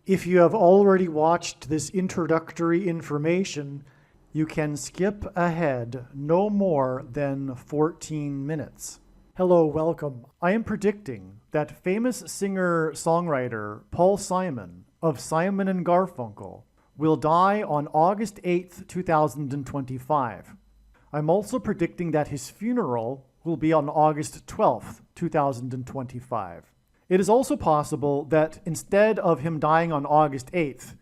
If you have already watched this introductory information, you can skip ahead no more than 14 minutes. Hello, welcome. I am predicting that famous singer-songwriter Paul Simon of Simon and Garfunkel will die on August 8th, 2025. I'm also predicting that his funeral will be on August 12th, 2025. It is also possible that instead of him dying on August 8th,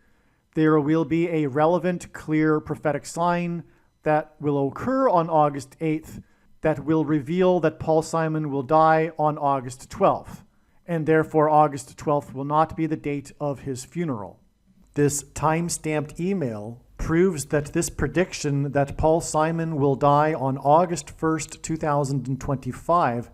there will be a relevant, clear prophetic sign that will occur on August 8th that will reveal that Paul Simon will die on August 12th, and therefore August 12th will not be the date of his funeral. This time-stamped email proves that this prediction that Paul Simon will die on August 1st, 2025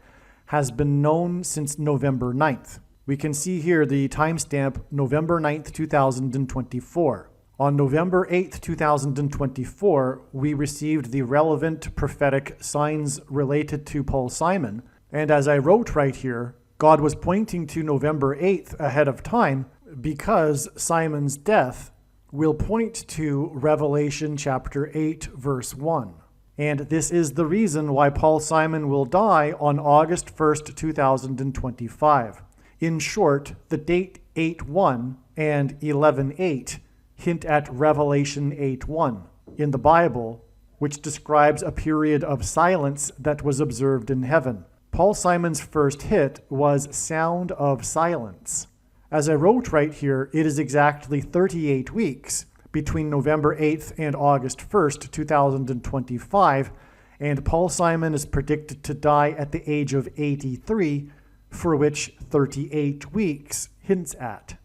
has been known since November 9th. We can see here the timestamp November 9th, 2024. On November 8th, 2024, we received the relevant prophetic signs related to Paul Simon. And as I wrote right here, God was pointing to November 8th ahead of time because Simon's death will point to Revelation chapter 8, verse 1. And this is the reason why Paul Simon will die on August 1st, 2025. In short, the date 8:1 and 11:8 hint at Revelation 8:1 in the Bible, which describes a period of silence that was observed in heaven. Paul Simon's first hit was Sound of Silence. As I wrote right here, it is exactly 38 weeks between November 8th and August 1st, 2025, and Paul Simon is predicted to die at the age of 83, for which 38 weeks hints at.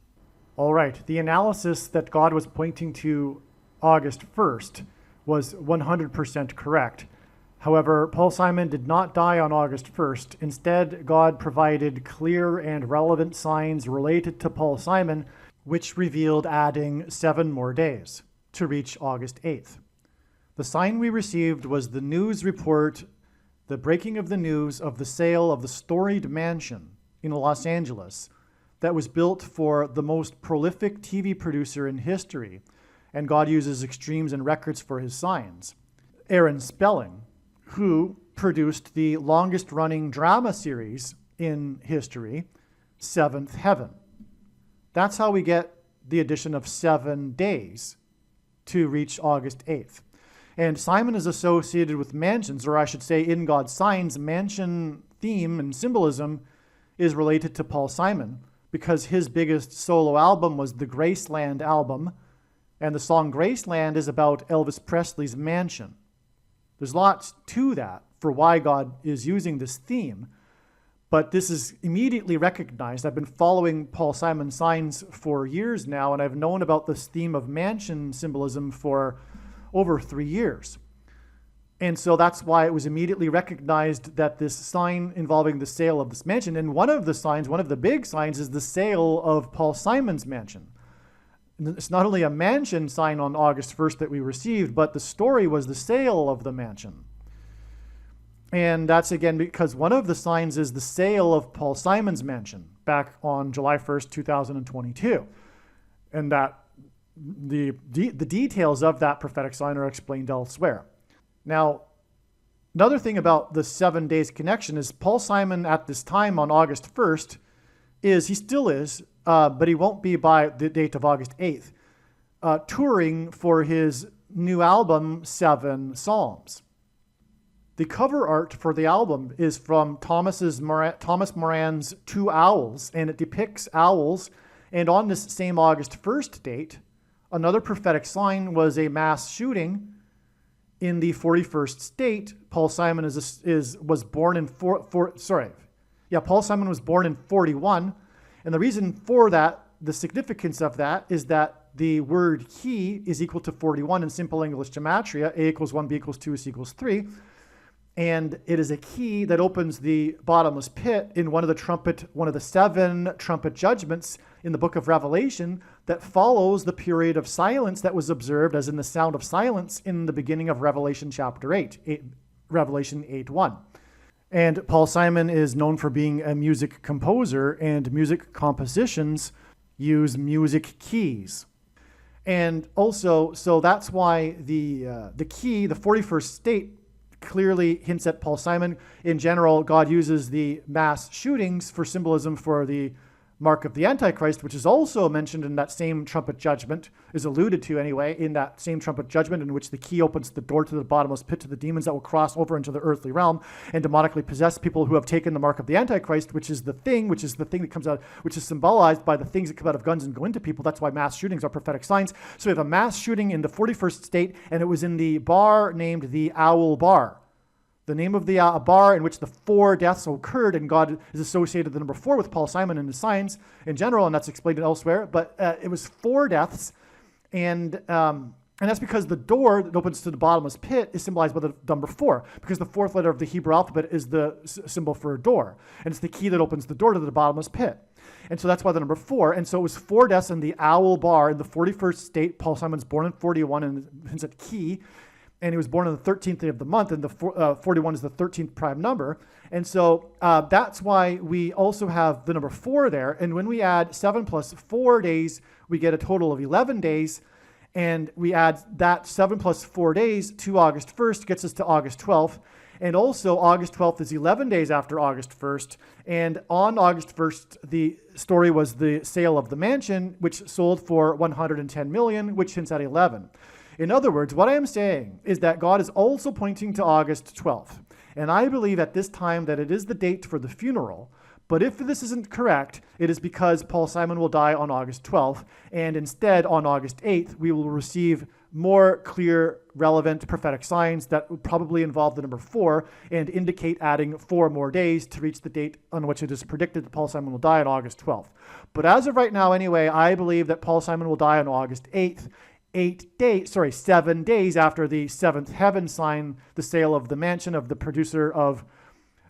All right, the analysis that God was pointing to August 1st was 100% correct. However, Paul Simon did not die on August 1st. Instead, God provided clear and relevant signs related to Paul Simon, which revealed adding 7 more days to reach August 8th. The sign we received was the news report, the breaking of the news of the sale of the storied mansion in Los Angeles that was built for the most prolific TV producer in history, and God uses extremes and records for his signs. Aaron Spelling, who produced the longest-running drama series in history, Seventh Heaven. That's how we get the addition of 7 days to reach August 8th. And Simon is associated with mansions, or I should say in God's signs, mansion theme and symbolism is related to Paul Simon because his biggest solo album was the Graceland album, and the song Graceland is about Elvis Presley's mansion. There's lots to that for why God is using this theme. But this is immediately recognized. I've been following Paul Simon's signs for years now, and I've known about this theme of mansion symbolism for over 3 years. And so that's why it was immediately recognized that this sign involving the sale of this mansion, and one of the big signs is the sale of Paul Simon's mansion. It's not only a mansion sign on August 1st that we received, but the story was the sale of the mansion. And that's again because one of the signs is the sale of Paul Simon's mansion back on July 1st, 2022. And that the details of that prophetic sign are explained elsewhere. Now, another thing about the 7 days connection is Paul Simon at this time on August 1st he still is, but he won't be by the date of August 8th, touring for his new album, 7 Psalms. The cover art for the album is from Thomas Moran's Two Owls, and it depicts owls. And on this same August 1st date, another prophetic sign was a mass shooting in the 41st state. Paul Simon was born in Paul Simon was born in 41, and the reason for that, the significance of that, is that the word he is equal to 41 in simple English gematria. A equals 1, B equals 2, C equals 3. And it is a key that opens the bottomless pit in one of the 7 trumpet judgments in the book of Revelation that follows the period of silence that was observed as in the sound of silence in the beginning of Revelation chapter 8, Revelation 8:1. And Paul Simon is known for being a music composer, and music compositions use music keys. And also, so that's why the key, the 41st state, clearly hints at Paul Simon. In general, God uses the mass shootings for symbolism for the mark of the Antichrist, which is also mentioned in that same trumpet judgment, is alluded to anyway, in that same trumpet judgment in which the key opens the door to the bottomless pit to the demons that will cross over into the earthly realm and demonically possess people who have taken the mark of the Antichrist, which is the thing that comes out, which is symbolized by the things that come out of guns and go into people. That's why mass shootings are prophetic signs. So we have a mass shooting in the 41st state, and it was in the bar named the Owl Bar. The name of the bar in which the 4 deaths occurred, and God is associated the number 4 with Paul Simon and his signs in general, and that's explained elsewhere. But it was 4 deaths, and that's because the door that opens to the bottomless pit is symbolized by the number 4, because the 4th letter of the Hebrew alphabet is the symbol for a door, and it's the key that opens the door to the bottomless pit. And so that's why the number 4. And so it was 4 deaths in the Owl Bar in the 41st state. Paul Simon's born in 41, and hints at key. And he was born on the 13th day of the month, and the 41 is the 13th prime number. And so that's why we also have the number 4 there. And when we add 7 plus 4 days, we get a total of 11 days. And we add that 7 plus 4 days to August 1st, gets us to August 12th. And also August 12th is 11 days after August 1st. And on August 1st, the story was the sale of the mansion, which sold for $110 million, which hints at 11. In other words, what I am saying is that God is also pointing to August 12th. And I believe at this time that it is the date for the funeral. But if this isn't correct, it is because Paul Simon will die on August 12th. And instead, on August 8th, we will receive more clear, relevant prophetic signs that will probably involve the number 4 and indicate adding 4 more days to reach the date on which it is predicted that Paul Simon will die on August 12th. But as of right now, anyway, I believe that Paul Simon will die on August 8th. 7 days after the 7th heaven sign the sale of the mansion of the producer of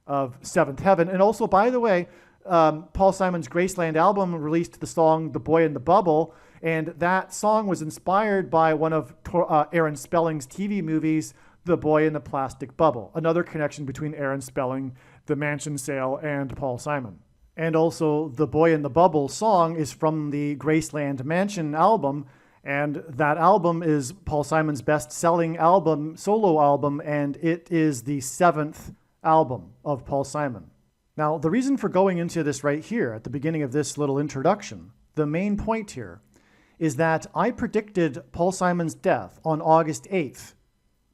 7th Heaven. And also, by the way, Paul Simon's Graceland album released the song The Boy in the Bubble, and that song was inspired by one of Aaron Spelling's TV movies, The Boy in the Plastic Bubble. Another connection between Aaron Spelling, the mansion sale, and Paul Simon. And also, The Boy in the Bubble song is from the Graceland Mansion album, and that album is Paul Simon's best-selling album, solo album, and it is the 7th album of Paul Simon. Now, the reason for going into this right here at the beginning of this little introduction, the main point here, is that I predicted Paul Simon's death on August 8th,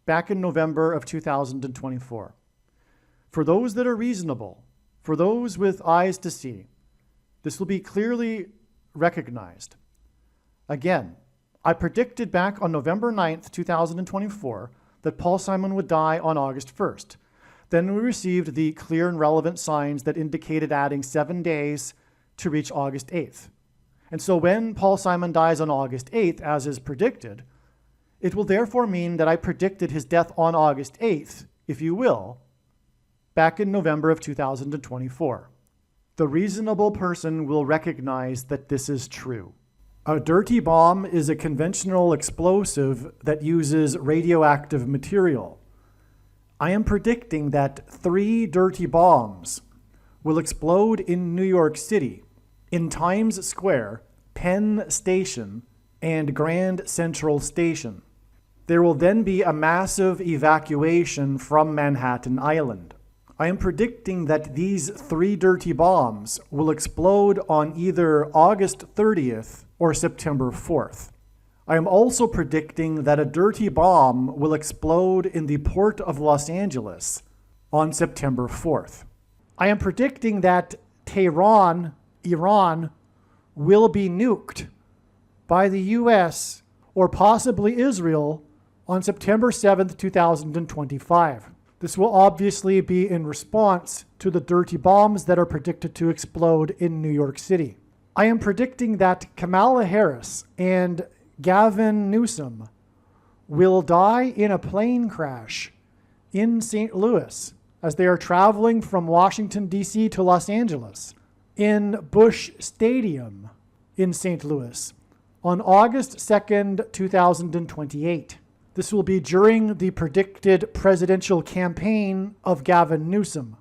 back in November of 2024. For those that are reasonable, for those with eyes to see, this will be clearly recognized. Again, I predicted back on November 9th, 2024, that Paul Simon would die on August 1st. Then we received the clear and relevant signs that indicated adding 7 days to reach August 8th. And so when Paul Simon dies on August 8th, as is predicted, it will therefore mean that I predicted his death on August 8th, if you will, back in November of 2024. The reasonable person will recognize that this is true. A dirty bomb is a conventional explosive that uses radioactive material. I am predicting that 3 dirty bombs will explode in New York City, in Times Square, Penn Station, and Grand Central Station. There will then be a massive evacuation from Manhattan Island. I am predicting that these 3 dirty bombs will explode on either August 30th or September 4th. I am also predicting that a dirty bomb will explode in the port of Los Angeles on September 4th. I am predicting that Tehran, Iran, will be nuked by the US or possibly Israel on September 7th, 2025. This will obviously be in response to the dirty bombs that are predicted to explode in New York City. I am predicting that Kamala Harris and Gavin Newsom will die in a plane crash in St. Louis as they are traveling from Washington, D.C. to Los Angeles in Busch Stadium in St. Louis on August 2nd, 2028. This will be during the predicted presidential campaign of Gavin Newsom.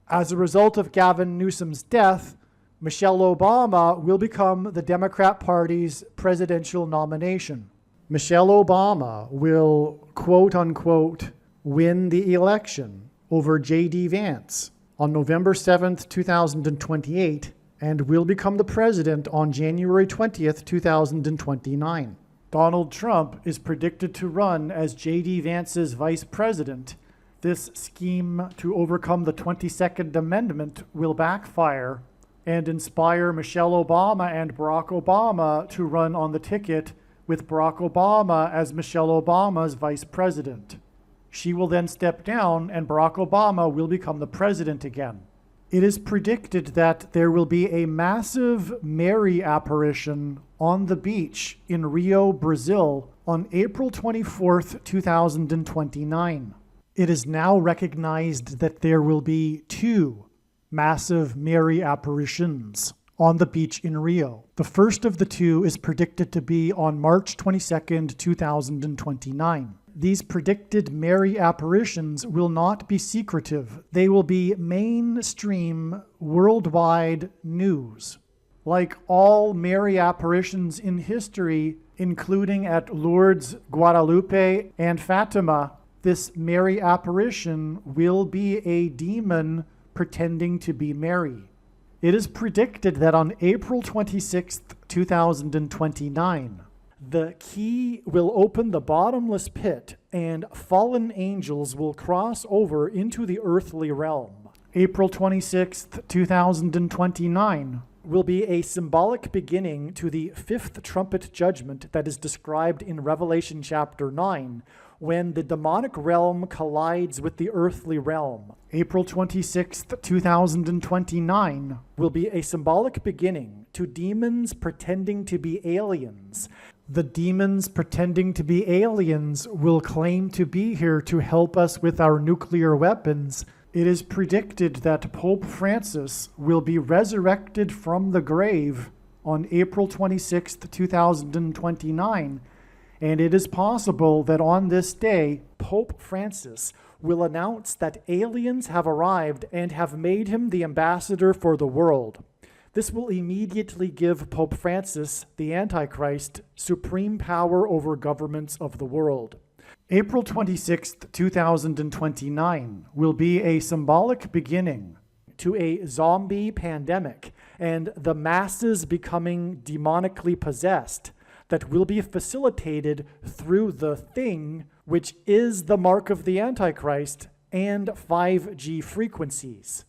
As a result of Gavin Newsom's death, Michelle Obama will become the Democrat Party's presidential nomination. Michelle Obama will, quote unquote, win the election over J.D. Vance on November 7th, 2028, and will become the president on January 20th, 2029. Donald Trump is predicted to run as J.D. Vance's vice president. This scheme to overcome the 22nd Amendment will backfire and inspire Michelle Obama and Barack Obama to run on the ticket with Barack Obama as Michelle Obama's vice president. She will then step down and Barack Obama will become the president again. It is predicted that there will be a massive Mary apparition on the beach in Rio, Brazil on April 24th, 2029. It is now recognized that there will be 2 massive Mary apparitions on the beach in Rio. The first of the 2 is predicted to be on March 22nd, 2029. These predicted Mary apparitions will not be secretive. They will be mainstream, worldwide news. Like all Mary apparitions in history, including at Lourdes, Guadalupe, and Fatima, this Mary apparition will be a demon pretending to be Mary. It is predicted that on April 26th, 2029, the key will open the bottomless pit and fallen angels will cross over into the earthly realm. April 26th, 2029 will be a symbolic beginning to the 5th trumpet judgment that is described in Revelation chapter 9, when the demonic realm collides with the earthly realm. April 26th, 2029 will be a symbolic beginning to demons pretending to be aliens. The demons pretending to be aliens will claim to be here to help us with our nuclear weapons. It is predicted that Pope Francis will be resurrected from the grave on April 26th, 2029, and it is possible that on this day, Pope Francis will announce that aliens have arrived and have made him the ambassador for the world. This will immediately give Pope Francis, the Antichrist, supreme power over governments of the world. April 26th, 2029 will be a symbolic beginning to a zombie pandemic and the masses becoming demonically possessed that will be facilitated through the thing, which is the mark of the Antichrist and 5G frequencies.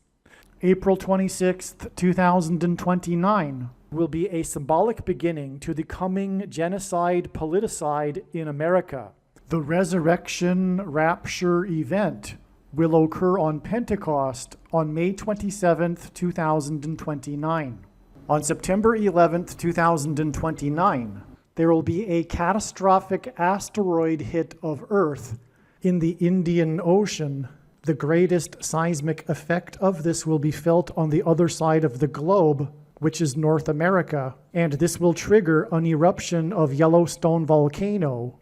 April 26th, 2029 will be a symbolic beginning to the coming genocide politicide in America. The resurrection rapture event will occur on Pentecost on May 27th, 2029. On September 11th, 2029, there will be a catastrophic asteroid hit of Earth in the Indian Ocean. The greatest seismic effect of this will be felt on the other side of the globe, which is North America, and this will trigger an eruption of Yellowstone volcano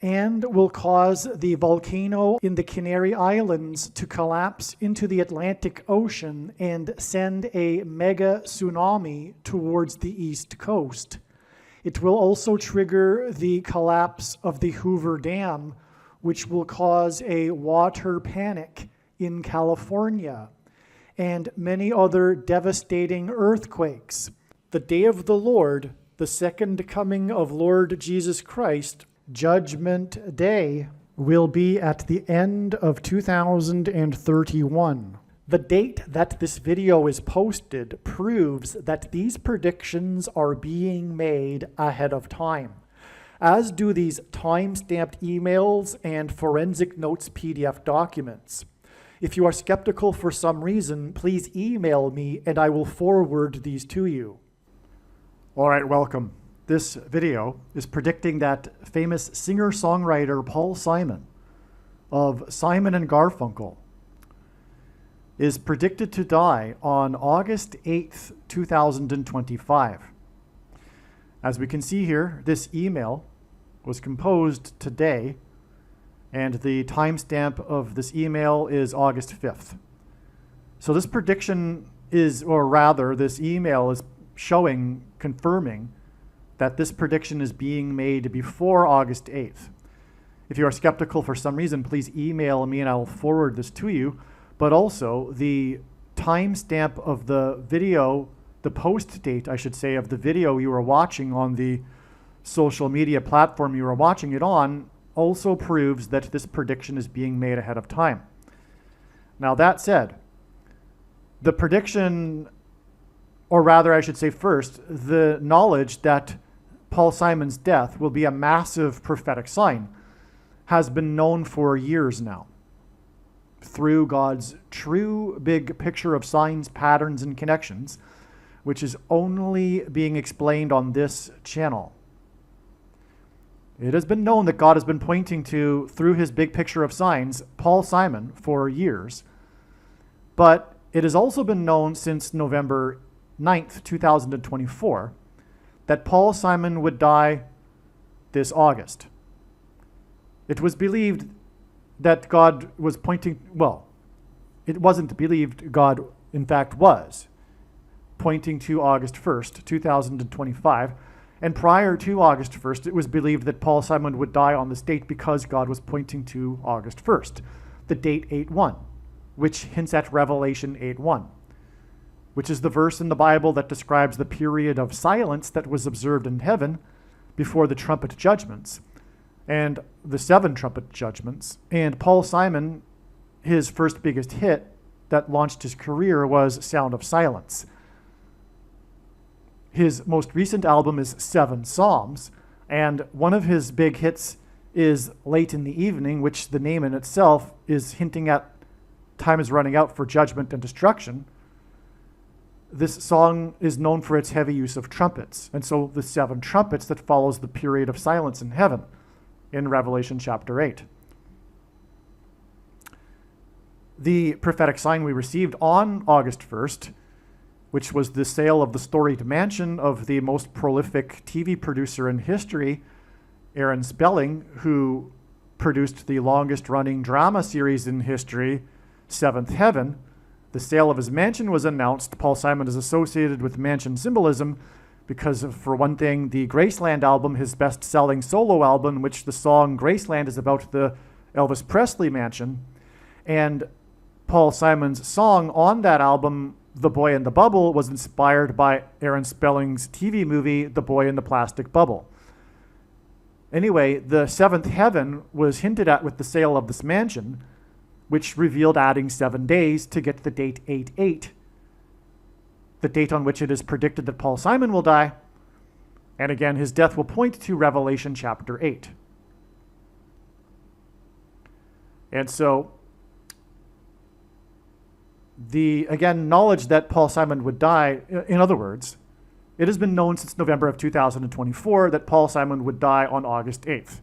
and will cause the volcano in the Canary Islands to collapse into the Atlantic Ocean and send a mega tsunami towards the East Coast. It will also trigger the collapse of the Hoover Dam, which will cause a water panic in California, and many other devastating earthquakes. The day of the Lord, the second coming of Lord Jesus Christ, Judgment Day, will be at the end of 2031. The date that this video is posted proves that these predictions are being made ahead of time, as do these time-stamped emails and forensic notes PDF documents. If you are skeptical for some reason, please email me and I will forward these to you. All right, welcome. This video is predicting that famous singer-songwriter Paul Simon of Simon and Garfunkel is predicted to die on August 8th, 2025. As we can see here, this email was composed today, and the timestamp of this email is August 5th. So this prediction this email is confirming that this prediction is being made before August 8th. If you are skeptical for some reason, please email me and I'll forward this to you. But also, the timestamp of the video, the post date, I should say, of the video you were watching on the social media platform you were watching it on, also proves that this prediction is being made ahead of time. Now, that said, the prediction, or rather I should say first, the knowledge that Paul Simon's death will be a massive prophetic sign has been known for years now through God's true big picture of signs, patterns, and connections, which is only being explained on this channel. It has been known that God has been pointing to, through his big picture of signs, Paul Simon for years. But it has also been known since November 9th, 2024, that Paul Simon would die this August. It was believed that God was pointing, well, it wasn't believed, God in fact was pointing to August 1st, 2025. And prior to August 1st, it was believed that Paul Simon would die on this date because God was pointing to August 1st, the date 8:1, which hints at Revelation 8:1, which is the verse in the Bible that describes the period of silence that was observed in heaven before the trumpet judgments and the 7 trumpet judgments. And Paul Simon, his first biggest hit that launched his career was Sound of Silence. His most recent album is 7 Psalms, and one of his big hits is Late in the Evening, which the name in itself is hinting at time is running out for judgment and destruction. This song is known for its heavy use of trumpets, and so the 7 trumpets that follows the period of silence in heaven in Revelation chapter 8. The prophetic sign we received on August 1st, which was the sale of the storied mansion of the most prolific TV producer in history, Aaron Spelling, who produced the longest running drama series in history, Seventh Heaven. The sale of his mansion was announced. Paul Simon is associated with mansion symbolism because of, for one thing, the Graceland album, his best-selling solo album, in which the song Graceland is about the Elvis Presley mansion. And Paul Simon's song on that album, The Boy in the Bubble, was inspired by Aaron Spelling's TV movie, The Boy in the Plastic Bubble. Anyway, the 7th heaven was hinted at with the sale of this mansion, which revealed adding 7 days to get the date 8/8, the date on which it is predicted that Paul Simon will die. And again, his death will point to Revelation chapter 8. And so, the, again, knowledge that Paul Simon would die, in other words, it has been known since November of 2024 that Paul Simon would die on August 8th.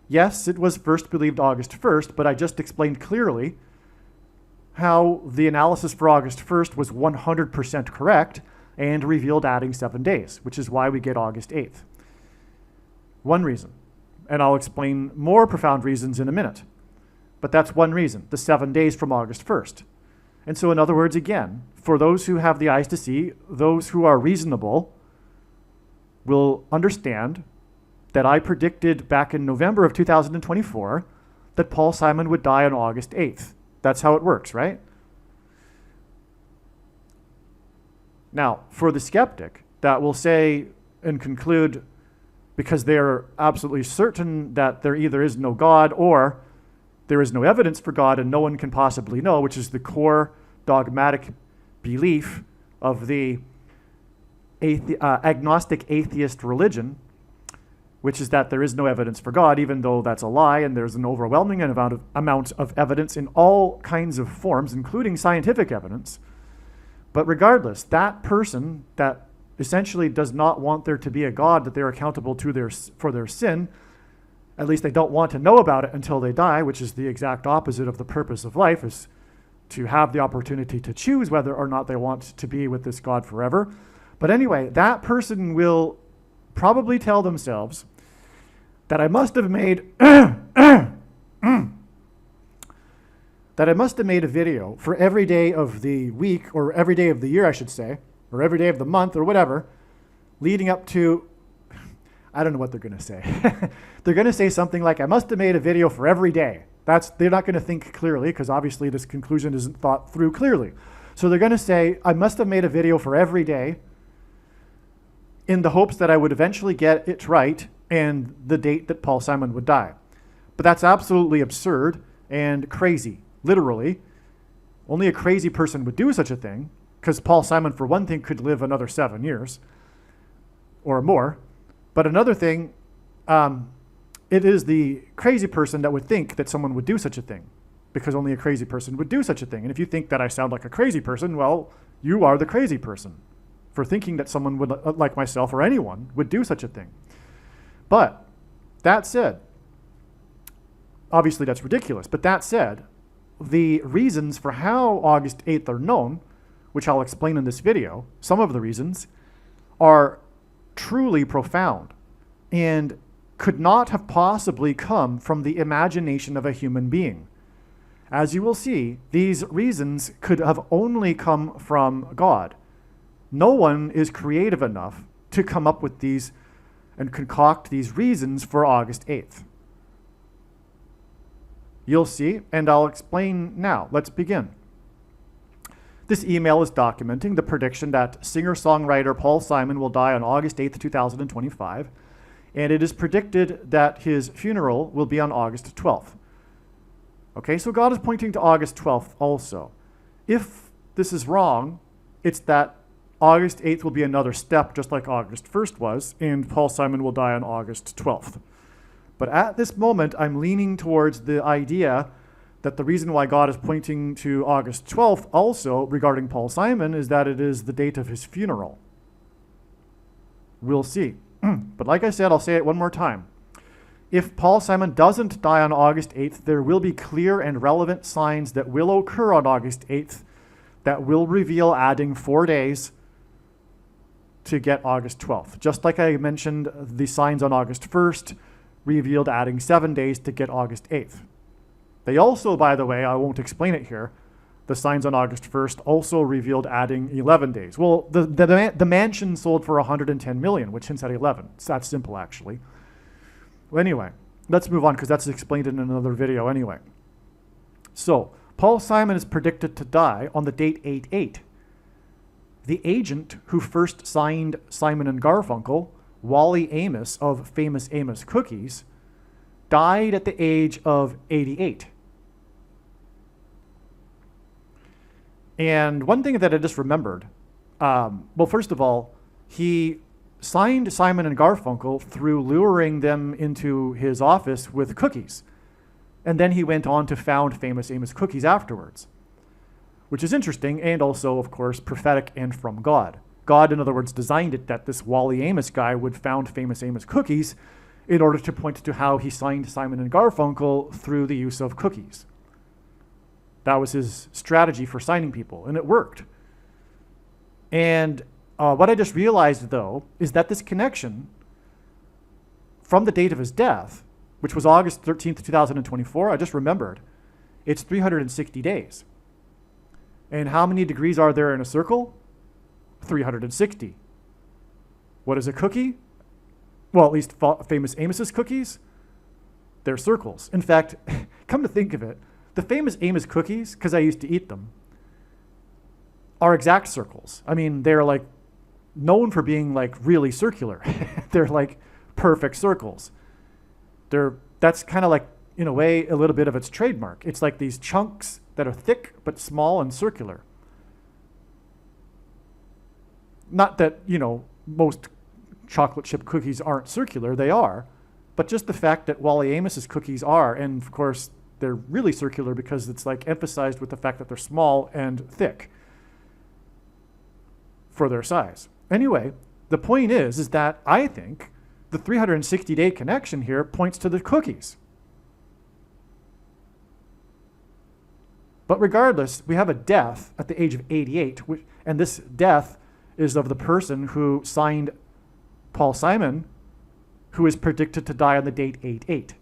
Yes, it was first believed August 1st, but I just explained clearly how the analysis for August 1st was 100% correct and revealed adding 7 days, which is why we get August 8th. One reason, and I'll explain more profound reasons in a minute, but that's one reason, the 7 days from August 1st. And so, in other words, again, for those who have the eyes to see, those who are reasonable will understand that I predicted back in November of 2024 that Paul Simon would die on August 8th. That's how it works, right? Now, for the skeptic that will say and conclude, because they are absolutely certain that there either is no God or there is no evidence for God and no one can possibly know, which is the core dogmatic belief of the agnostic atheist religion, which is that there is no evidence for God, even though that's a lie, and there's an overwhelming amount of evidence in all kinds of forms, including scientific evidence. But regardless, that person that essentially does not want there to be a God, that they're accountable to for their sin, at least they don't want to know about it until they die, which is the exact opposite of the purpose of life, is to have the opportunity to choose whether or not they want to be with this God forever. But anyway, that person will probably tell themselves that I must have made that I must have made a video for every day of the week, or every day of the year, I should say, or every day of the month, or whatever, leading up to, I don't know what they're going to say. They're going to say something like, I must have made a video for every day. They're not going to think clearly, because obviously this conclusion isn't thought through clearly. So they're going to say, I must have made a video for every day in the hopes that I would eventually get it right and the date that Paul Simon would die. But that's absolutely absurd and crazy, literally. Only a crazy person would do such a thing, because Paul Simon, for one thing, could live another 7 years or more. But another thing, it is the crazy person that would think that someone would do such a thing, because only a crazy person would do such a thing. And if you think that I sound like a crazy person, well, you are the crazy person for thinking that someone would, like myself or anyone, would do such a thing. But that said, obviously that's ridiculous, but that said, the reasons for how August 8th are known, which I'll explain in this video, some of the reasons, are truly profound and could not have possibly come from the imagination of a human being. As you will see, these reasons could have only come from God. No one is creative enough to come up with these and concoct these reasons for August 8th. You'll see, and I'll explain now. Let's begin. This email is documenting the prediction that singer-songwriter Paul Simon will die on August 8th, 2025, and it is predicted that his funeral will be on August 12th. Okay, so God is pointing to August 12th also. If this is wrong, it's that August 8th will be another step, just like August 1st was, and Paul Simon will die on August 12th. But at this moment, I'm leaning towards the idea that the reason why God is pointing to August 12th also regarding Paul Simon is that it is the date of his funeral. We'll see. But like I said, I'll say it one more time. If Paul Simon doesn't die on August 8th, there will be clear and relevant signs that will occur on August 8th that will reveal adding 4 days to get August 12th. Just like I mentioned, the signs on August 1st revealed adding 7 days to get August 8th. They also, by the way, I won't explain it here, the signs on August 1st also revealed adding 11 days. Well, the mansion sold for 110 million, which hints at 11. It's that simple, actually. Well, anyway, let's move on, because that's explained in another video anyway. So, Paul Simon is predicted to die on the date 8/8. The agent who first signed Simon and Garfunkel, Wally Amos of Famous Amos Cookies, died at the age of 88. And one thing that I just remembered, well, first of all, he signed Simon and Garfunkel through luring them into his office with cookies. And then he went on to found Famous Amos Cookies afterwards, which is interesting and also, of course, prophetic and from God. God, in other words, designed it that this Wally Amos guy would found Famous Amos Cookies in order to point to how he signed Simon and Garfunkel through the use of cookies. That was his strategy for signing people, and it worked. And what I just realized, though, is that this connection from the date of his death, which was August 13th, 2024, I just remembered, it's 360 days. And how many degrees are there in a circle? 360. What is a cookie? Well, at least Famous Amos's cookies, they're circles. In fact, come to think of it, the Famous Amos cookies, because I used to eat them, are exact circles. I mean, they're like known for being like really circular. They're like perfect circles. That's kind of like, in a way, a little bit of its trademark. It's like these chunks that are thick but small and circular. Not that, most chocolate chip cookies aren't circular, they are, but just the fact that Wally Amos's cookies are, and of course they're really circular because it's like emphasized with the fact that they're small and thick for their size. Anyway, the point is that I think the 360-day connection here points to the cookies. But regardless, we have a death at the age of 88, and this death is of the person who signed Paul Simon, who is predicted to die on the date 8/8.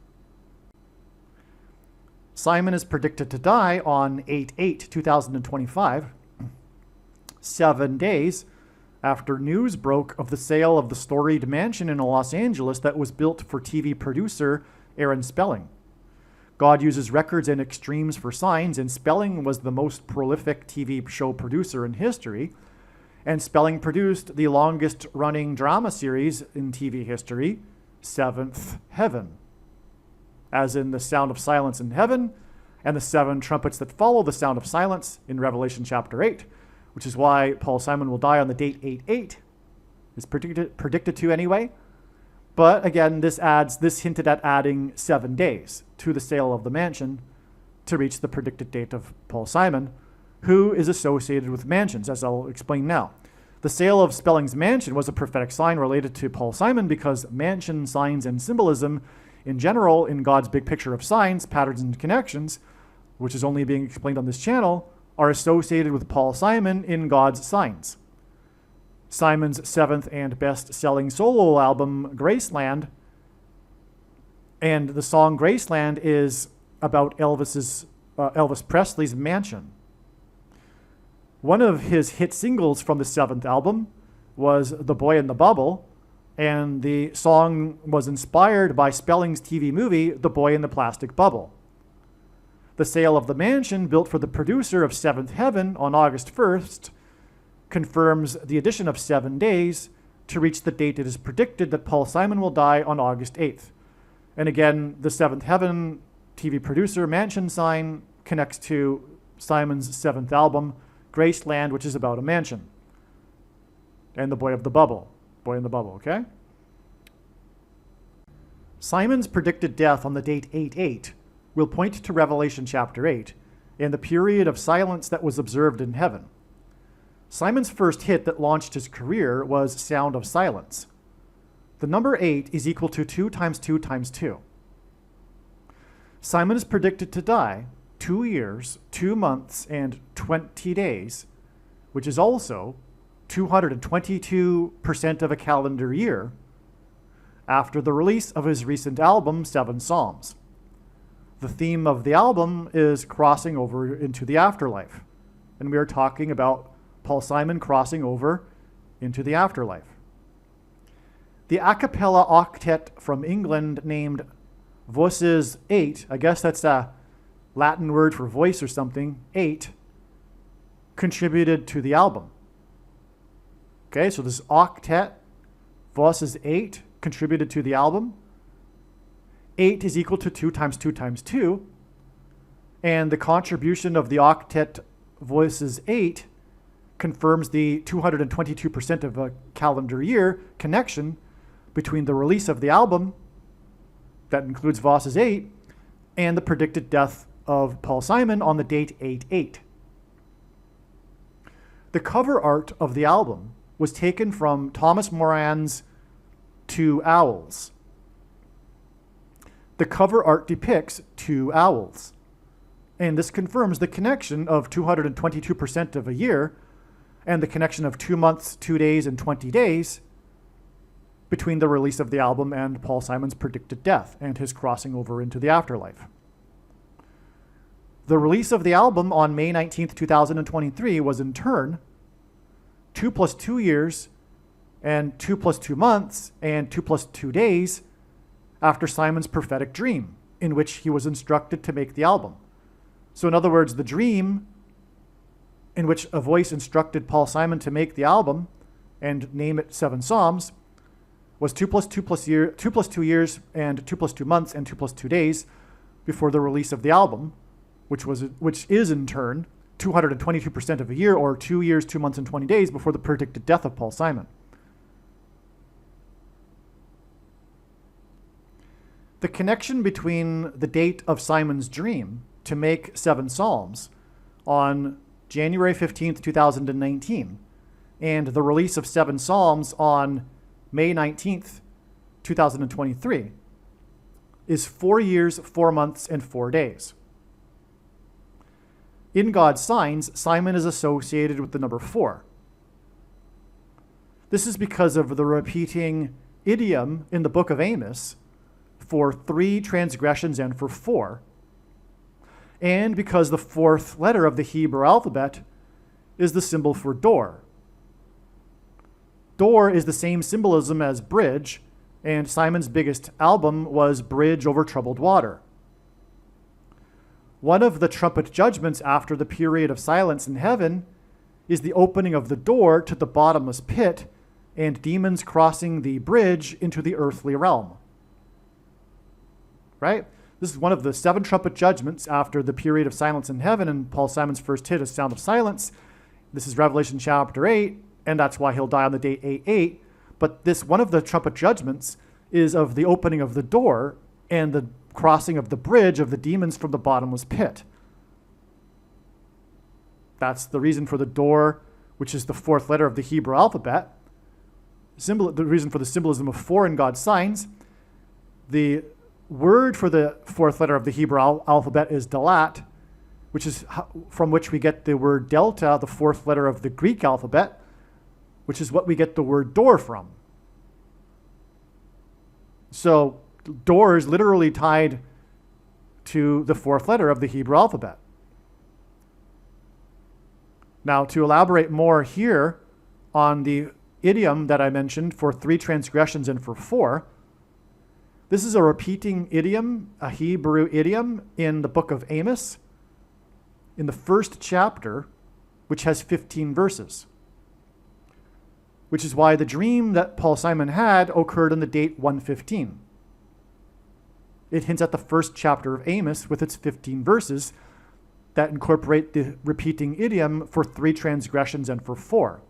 Simon is predicted to die on 8/8/2025, 7 days after news broke of the sale of the storied mansion in Los Angeles that was built for TV producer Aaron Spelling. God uses records and extremes for signs, and Spelling was the most prolific TV show producer in history, and Spelling produced the longest-running drama series in TV history, Seventh Heaven, as in the sound of silence in heaven, and the 7 trumpets that follow the sound of silence in Revelation chapter 8, which is why Paul Simon will die on the date 8/8, is predicted to anyway. But again, this hinted at adding 7 days to the sale of the mansion to reach the predicted date of Paul Simon, who is associated with mansions, as I'll explain now. The sale of Spelling's mansion was a prophetic sign related to Paul Simon because mansion signs and symbolism in general in God's big picture of signs, patterns, and connections, which is only being explained on this channel, are associated with Paul Simon in God's signs. Simon's 7th and best-selling solo album, Graceland, and the song Graceland is about Elvis Presley's mansion. One of his hit singles from the 7th album was The Boy in the Bubble, and the song was inspired by Spelling's TV movie, The Boy in the Plastic Bubble. The sale of the mansion, built for the producer of Seventh Heaven on August 1st, confirms the addition of 7 days to reach the date it is predicted that Paul Simon will die on August 8th. And again, the Seventh Heaven TV producer mansion sign connects to Simon's 7th album, Graceland, which is about a mansion. And the Boy in the Bubble, okay? Simon's predicted death on the date 8/8 will point to Revelation chapter 8 and the period of silence that was observed in heaven. Simon's first hit that launched his career was Sound of Silence. The number 8 is equal to 2 times 2 times 2. Simon is predicted to die 2 years, 2 months, and 20 days, which is also 222% of a calendar year, after the release of his recent album, 7 Psalms. The theme of the album is crossing over into the afterlife, and we are talking about Paul Simon crossing over into the afterlife. The a cappella octet from England named Voices 8, I guess that's a Latin word for voice or something, 8, contributed to the album. Okay, so this octet, Voices 8, contributed to the album. 8 is equal to 2 times 2 times 2, and the contribution of the octet Voices 8 confirms the 222% of a calendar year connection between the release of the album, that includes Voices 8, and the predicted death of Paul Simon on the date 8/8. The cover art of the album was taken from Thomas Moran's 2 Owls. The cover art depicts 2 owls, and this confirms the connection of 222% of a year and the connection of 2 months, 2 days, and 20 days between the release of the album and Paul Simon's predicted death and his crossing over into the afterlife. The release of the album on May 19th, 2023 was in turn 2 plus 2 years and 2 plus 2 months and 2 plus 2 days after Simon's prophetic dream, in which he was instructed to make the album. So in other words, the dream in which a voice instructed Paul Simon to make the album and name it 7 Psalms was 2 plus 2 years and 2 plus 2 months and 2 plus 2 days before the release of the album, which is in turn 222% of a year, or 2 years, 2 months, and 20 days before the predicted death of Paul Simon. The connection between the date of Simon's dream to make 7 Psalms on January 15th, 2019, and the release of 7 Psalms on May 19th, 2023, is 4 years, 4 months, and 4 days. In God's signs, Simon is associated with the number 4. This is because of the repeating idiom in the book of Amos for 3 transgressions and for 4. and because the fourth letter of the Hebrew alphabet is the symbol for door. Door is the same symbolism as bridge, and Simon's biggest album was Bridge Over Troubled Water. One of the trumpet judgments after the period of silence in heaven is the opening of the door to the bottomless pit and demons crossing the bridge into the earthly realm. Right? This is one of the 7 trumpet judgments after the period of silence in heaven, and Paul Simon's first hit is Sound of Silence. This is Revelation chapter 8, and that's why he'll die on the date 8-8. But this one of the trumpet judgments is of the opening of the door and the crossing of the bridge of the demons from the bottomless pit. That's the reason for the door, which is the fourth letter of the Hebrew alphabet. The reason for the symbolism of 4 in God's signs. The word for the fourth letter of the Hebrew alphabet is dalat, which is from which we get the word delta, the fourth letter of the Greek alphabet, which is what we get the word door from. So door is literally tied to the fourth letter of the Hebrew alphabet. Now, to elaborate more here on the idiom that I mentioned for 3 transgressions and for 4, this is a repeating idiom, a Hebrew idiom in the book of Amos, in the first chapter, which has 15 verses, which is why the dream that Paul Simon had occurred on the date 115. It hints at the first chapter of Amos with its 15 verses that incorporate the repeating idiom for 3 transgressions and for 4.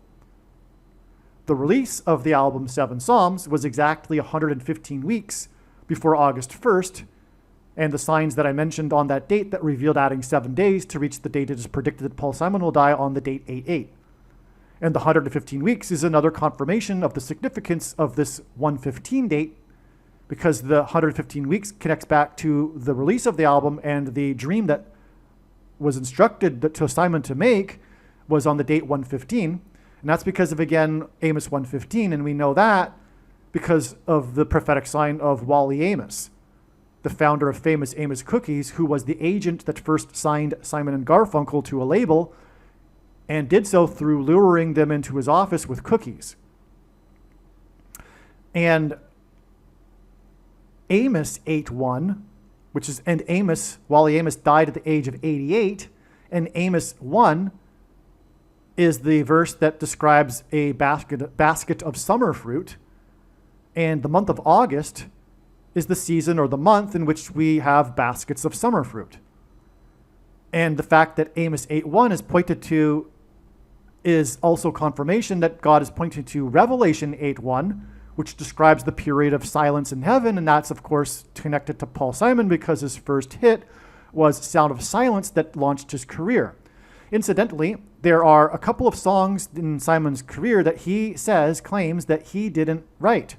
The release of the album 7 Psalms was exactly 115 weeks before August 1st, and the signs that I mentioned on that date that revealed adding 7 days to reach the date it is predicted that Paul Simon will die on the date 8-8. And the 115 weeks is another confirmation of the significance of this 115 date, because the 115 weeks connects back to the release of the album, and the dream that was instructed to Simon to make was on the date 115. And that's because of, again, Amos 115, and we know that because of the prophetic sign of Wally Amos, the founder of Famous Amos Cookies, who was the agent that first signed Simon and Garfunkel to a label, and did so through luring them into his office with cookies. And Amos 8:1, Wally Amos died at the age of 88, and Amos 1 is the verse that describes a basket of summer fruit, and the month of August is the season or the month in which we have baskets of summer fruit. And the fact that Amos 8:1 is pointed to is also confirmation that God is pointing to Revelation 8:1, which describes the period of silence in heaven, and that's, of course, connected to Paul Simon because his first hit was Sound of Silence that launched his career. Incidentally, there are a couple of songs in Simon's career that he claims that he didn't write.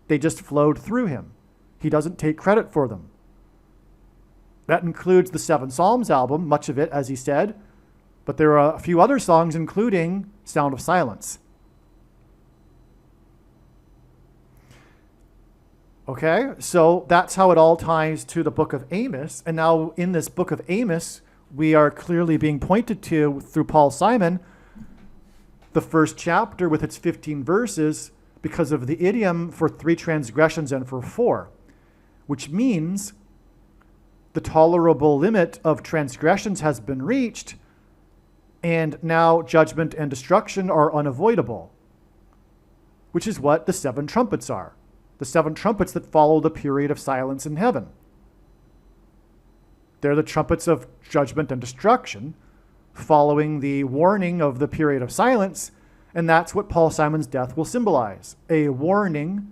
They just flowed through him. He doesn't take credit for them. That includes the 7 Psalms album, much of it, as he said, but there are a few other songs, including Sound of Silence. Okay, so that's how it all ties to the book of Amos. And now in this book of Amos, we are clearly being pointed to, through Paul Simon, the first chapter with its 15 verses because of the idiom for 3 transgressions and for 4, which means the tolerable limit of transgressions has been reached, and now judgment and destruction are unavoidable, which is what the 7 trumpets are. The 7 trumpets that follow the period of silence in heaven. They're the trumpets of judgment and destruction, following the warning of the period of silence, and that's what Paul Simon's death will symbolize, a warning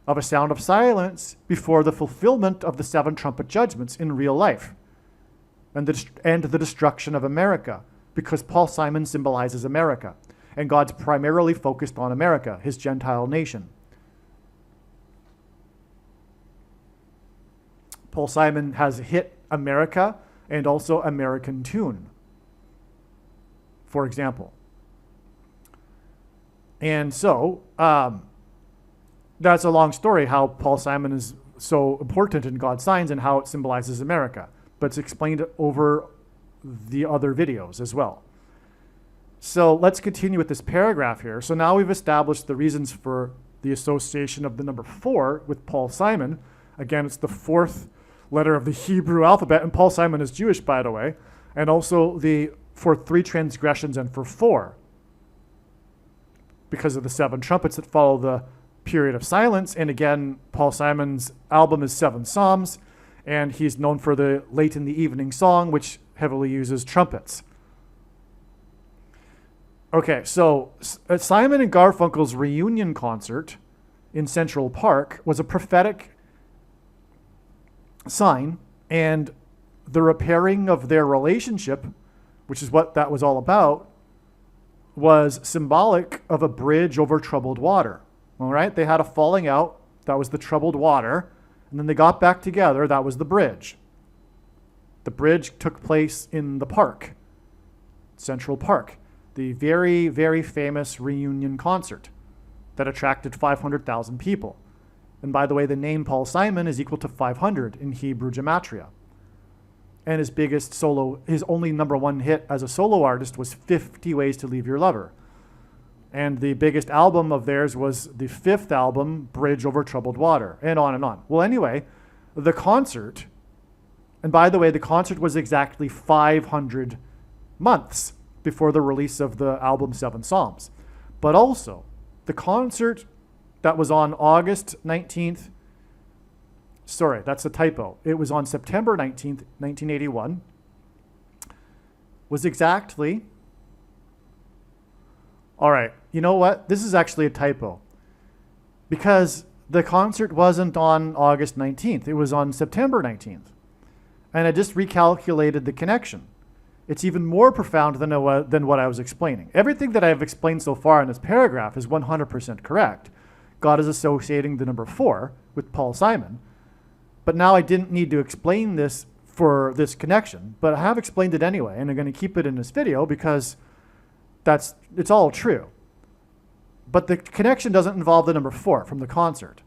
of a sound of silence before the fulfillment of the 7 trumpet judgments in real life, and the destruction of America, because Paul Simon symbolizes America, and God's primarily focused on America, his Gentile nation. Paul Simon has hit America and also American Tune, for example. And so that's a long story how Paul Simon is so important in God's signs and how it symbolizes America. but it's explained over the other videos as well. So let's continue with this paragraph here. So now we've established the reasons for the association of the number 4 with Paul Simon. Again, it's the 4th letter of the Hebrew alphabet, and Paul Simon is Jewish, by the way, and also for 3 transgressions and for 4, because of the 7 trumpets that follow the period of silence. And again, Paul Simon's album is 7 Psalms, and he's known for the Late in the Evening song, which heavily uses trumpets. Okay, so Simon and Garfunkel's reunion concert in Central Park was a prophetic sign, and the repairing of their relationship, which is what that was all about, was symbolic of a bridge over troubled water. All right, they had a falling out, that was the troubled water, and then they got back together, that was the bridge. The bridge took place in the park, Central Park, the very, very famous reunion concert that attracted 500,000 people. And by the way, the name Paul Simon is equal to 500 in Hebrew gematria. And his only number 1 hit as a solo artist was 50 Ways to Leave Your Lover. And the biggest album of theirs was the 5th album, Bridge Over Troubled Water, and on and on. Well, anyway, the concert, and by the way, the concert was exactly 500 months before the release of the album 7 Psalms. But also, the concert that was on August 19th, sorry, that's a typo. It was on September 19th, 1981, was exactly, all right, you know what? This is actually a typo, because the concert wasn't on August 19th. It was on September 19th. And I just recalculated the connection. It's even more profound than what I was explaining. Everything that I've explained so far in this paragraph is 100% correct. God is associating the number 4 with Paul Simon. But now I didn't need to explain this for this connection, but I have explained it anyway, and I'm going to keep it in this video because it's all true. But the connection doesn't involve the number 4 from the concert.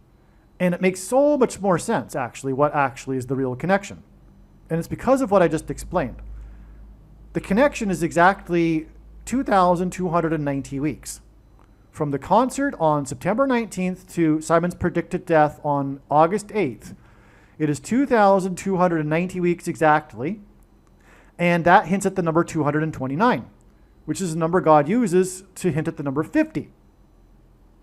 And it makes so much more sense, actually, what actually is the real connection. And it's because of what I just explained. The connection is exactly 2,290 weeks. From the concert on September 19th to Simon's predicted death on August 8th, it is 2,290 weeks exactly, and that hints at the number 229, which is a number God uses to hint at the number 50,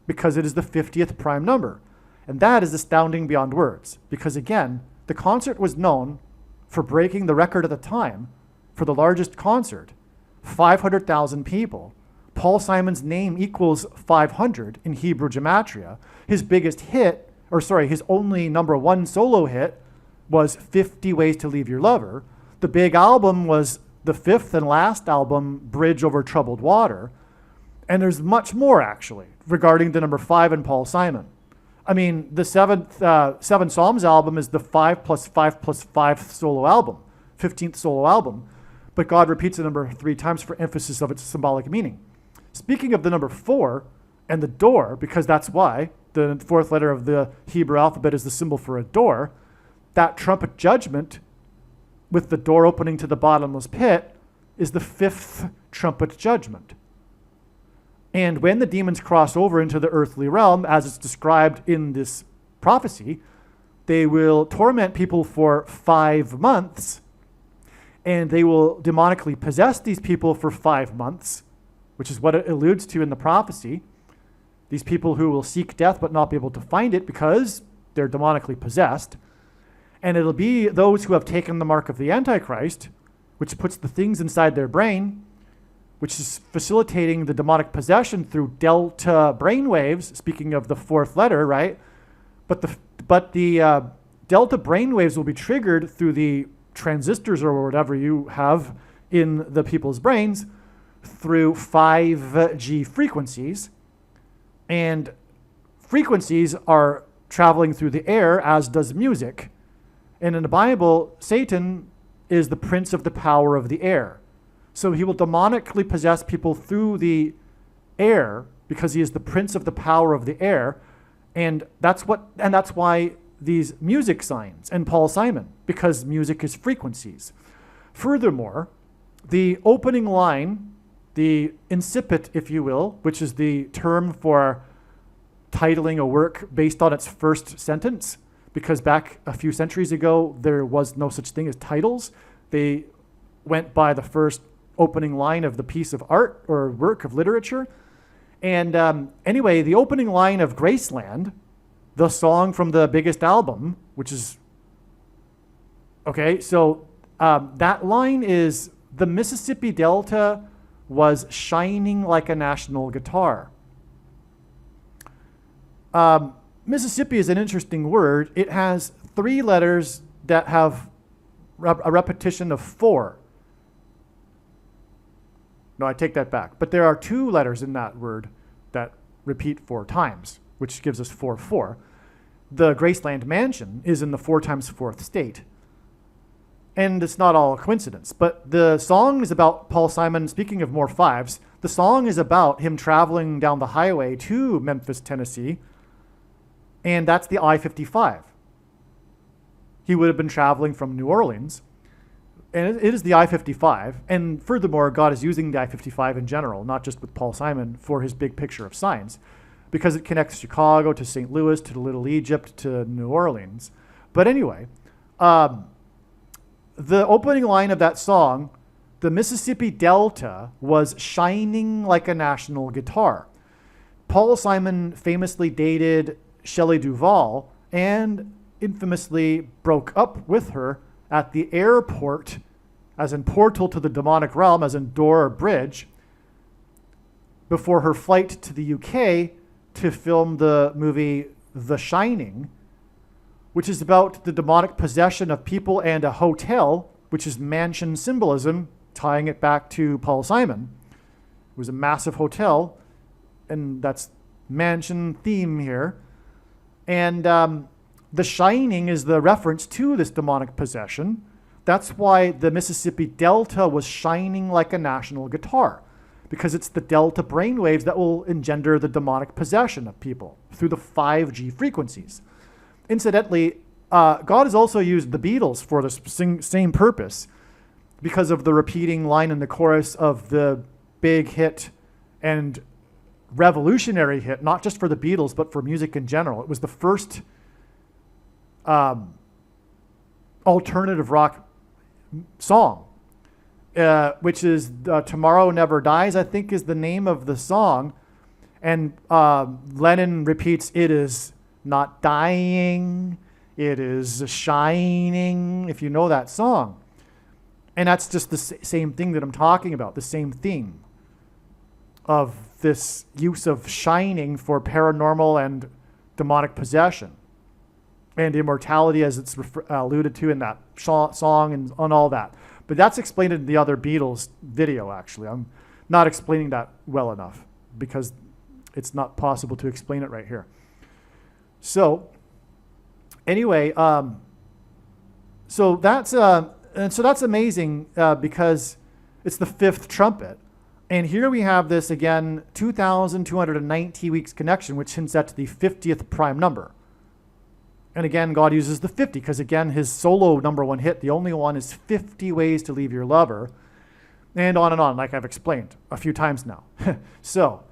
because it is the 50th prime number. And that is astounding beyond words, because again, the concert was known for breaking the record at the time for the largest concert, 500,000 people. Paul Simon's name equals 500 in Hebrew gematria. His only number 1 solo hit was 50 Ways to Leave Your Lover. The big album was the 5th and last album, Bridge Over Troubled Water. And there's much more, actually, regarding the number 5 and Paul Simon. I mean, the 7 Psalms album is the 5 plus 5 plus 5 solo album, 15th solo album. But God repeats the number 3 times for emphasis of its symbolic meaning. Speaking of the number 4 and the door, because that's why the 4th letter of the Hebrew alphabet is the symbol for a door, that trumpet judgment with the door opening to the bottomless pit is the 5th trumpet judgment. And when the demons cross over into the earthly realm, as it's described in this prophecy, they will torment people for 5 months, and they will demonically possess these people for 5 months, which is what it alludes to in the prophecy. These people who will seek death but not be able to find it because they're demonically possessed. And it'll be those who have taken the mark of the Antichrist, which puts the things inside their brain, which is facilitating the demonic possession through delta brainwaves, speaking of the 4th letter, right? But the delta brainwaves will be triggered through the transistors or whatever you have in the people's brains through 5G frequencies. And frequencies are traveling through the air, as does music. And in the Bible, Satan is the prince of the power of the air. So he will demonically possess people through the air because he is the prince of the power of the air. And that's why these music signs and Paul Simon, because music is frequencies. Furthermore, the opening line, the incipit, if you will, which is the term for titling a work based on its first sentence, because back a few centuries ago, there was no such thing as titles. They went by the first opening line of the piece of art or work of literature. And anyway, the opening line of Graceland, the song from the biggest album, which is, okay, so that line is, the Mississippi Delta was shining like a national guitar. Mississippi is an interesting word. It has 3 letters that have a repetition of 4. No, I take that back. But there are 2 letters in that word that repeat 4 times, which gives us 4-4. The Graceland Mansion is in the 4 times 4th state. And it's not all a coincidence. But the song is about Paul Simon, speaking of more 5s, the song is about him traveling down the highway to Memphis, Tennessee, and that's the I-55. He would have been traveling from New Orleans, and it is the I-55. And furthermore, God is using the I-55 in general, not just with Paul Simon, for his big picture of signs, because it connects Chicago to St. Louis, to Little Egypt, to New Orleans. But anyway, the opening line of that song, the Mississippi Delta was shining like a national guitar. Paul Simon famously dated Shelley Duvall and infamously broke up with her at the airport, as in portal to the demonic realm, as in door or bridge, before her flight to the UK to film the movie The Shining, which is about the demonic possession of people and a hotel, which is mansion symbolism, tying it back to Paul Simon. It was a massive hotel, and that's mansion theme here. And The Shining is the reference to this demonic possession. That's why the Mississippi Delta was shining like a national guitar, because it's the delta brainwaves that will engender the demonic possession of people through the 5G frequencies. Incidentally, God has also used the Beatles for this same purpose, because of the repeating line in the chorus of the big hit and revolutionary hit, not just for the Beatles, but for music in general. It was the first alternative rock song, which is Tomorrow Never Dies, I think is the name of the song. And Lennon repeats, it is not dying, it is shining, if you know that song. And that's just the same thing that I'm talking about, the same theme of this use of shining for paranormal and demonic possession and immortality, as it's alluded to in that song and on all that. But that's explained in the other Beatles video, actually. I'm not explaining that well enough because it's not possible to explain it right here. So anyway, so that's amazing because it's the 5th trumpet. And here we have this, again, 2,290 weeks connection, which hints at the 50th prime number. And again, God uses the 50 because, again, his solo number 1 hit, the only one, is 50 Ways to Leave Your Lover. And on, like I've explained a few times now. So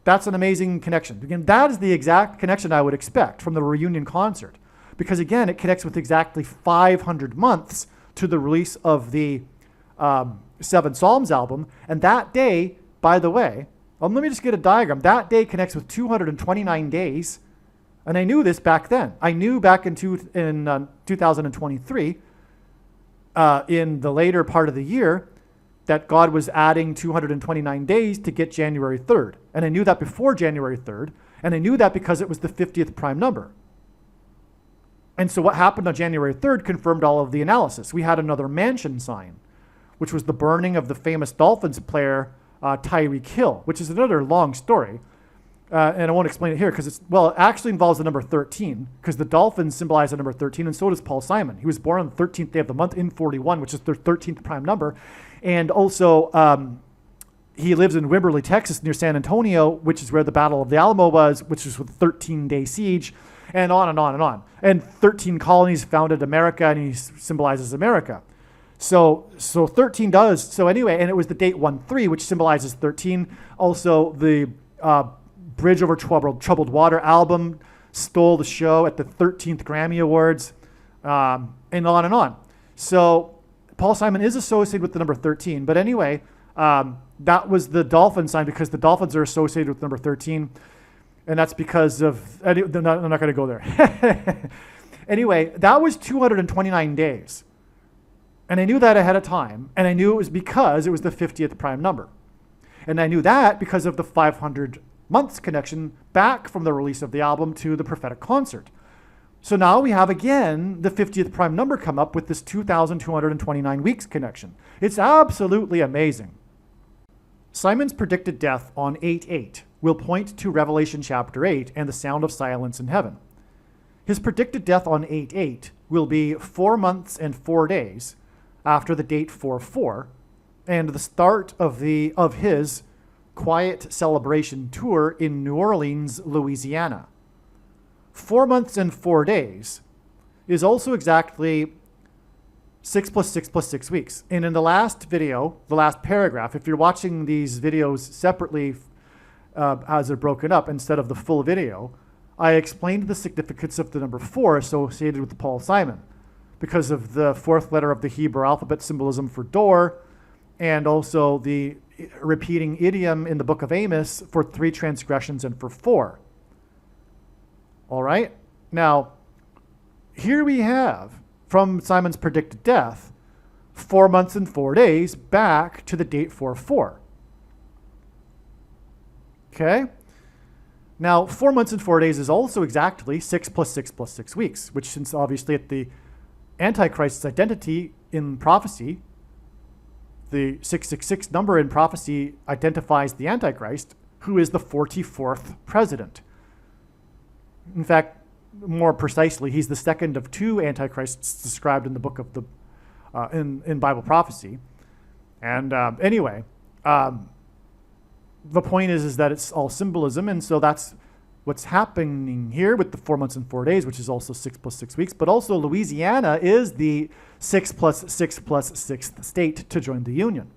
that's an amazing connection. Again, that is the exact connection I would expect from the reunion concert. Because, again, it connects with exactly 500 months to the release of the 7 Psalms album. And that day, by the way, let me just get a diagram. That day connects with 229 days. And I knew this back then. I knew back in 2023, in the later part of the year, that God was adding 229 days to get January 3rd. And I knew that before January 3rd. And I knew that because it was the 50th prime number. And so what happened on January 3rd confirmed all of the analysis. We had another mansion sign, which was the burning of the famous Dolphins player, Tyreek Hill, which is another long story. And I won't explain it here because it actually involves the number 13, because the Dolphins symbolize the number 13, and so does Paul Simon. He was born on the 13th day of the month in 41, which is their 13th prime number. And also, he lives in Wimberley, Texas, near San Antonio, which is where the Battle of the Alamo was, which was with a 13-day siege. and on and on and on. And 13 colonies founded America, and he symbolizes America. So 13 does. So anyway, and it was the date 1-3, which symbolizes 13. Also, the Bridge Over Troubled Water album stole the show at the 13th Grammy Awards, and on and on. So Paul Simon is associated with the number 13. But anyway, that was the dolphin sign, because the dolphins are associated with number 13. And that's because of, I'm not going to go there. Anyway, that was 229 days. And I knew that ahead of time. And I knew it was because it was the 50th prime number. And I knew that because of the 500 months connection back from the release of the album to the prophetic concert. So now we have again the 50th prime number come up with this 2,229 weeks connection. It's absolutely amazing. Simon's predicted death on 8/8 will point to Revelation chapter 8 and the sound of silence in heaven. His predicted death on 8/8 will be 4 months and 4 days after the date 4/4 and the start of his quiet celebration tour in New Orleans, Louisiana. 4 months and 4 days is also exactly 6 + 6 + 6 weeks. And in the last video, the last paragraph, if you're watching these videos separately as they're broken up instead of the full video, I explained the significance of the number 4 associated with Paul Simon because of the fourth letter of the Hebrew alphabet symbolism for door, and also the repeating idiom in the book of Amos for 3 transgressions and for 4. All right? Now, here we have, from Simon's predicted death, 4 months and 4 days back to the date 4/4. Okay? Now, 4 months and 4 days is also exactly 6 + 6 + 6 weeks, which, since obviously at the Antichrist's identity in prophecy, the 666 number in prophecy identifies the Antichrist, who is the 44th president. In fact, more precisely, he's the second of 2 antichrists described in the book of the in Bible prophecy. And anyway, the point is that it's all symbolism, and so that's what's happening here with the 4 months and 4 days, which is also 6 + 6 weeks. But also, Louisiana is the 6 + 6 + 6th state to join the Union,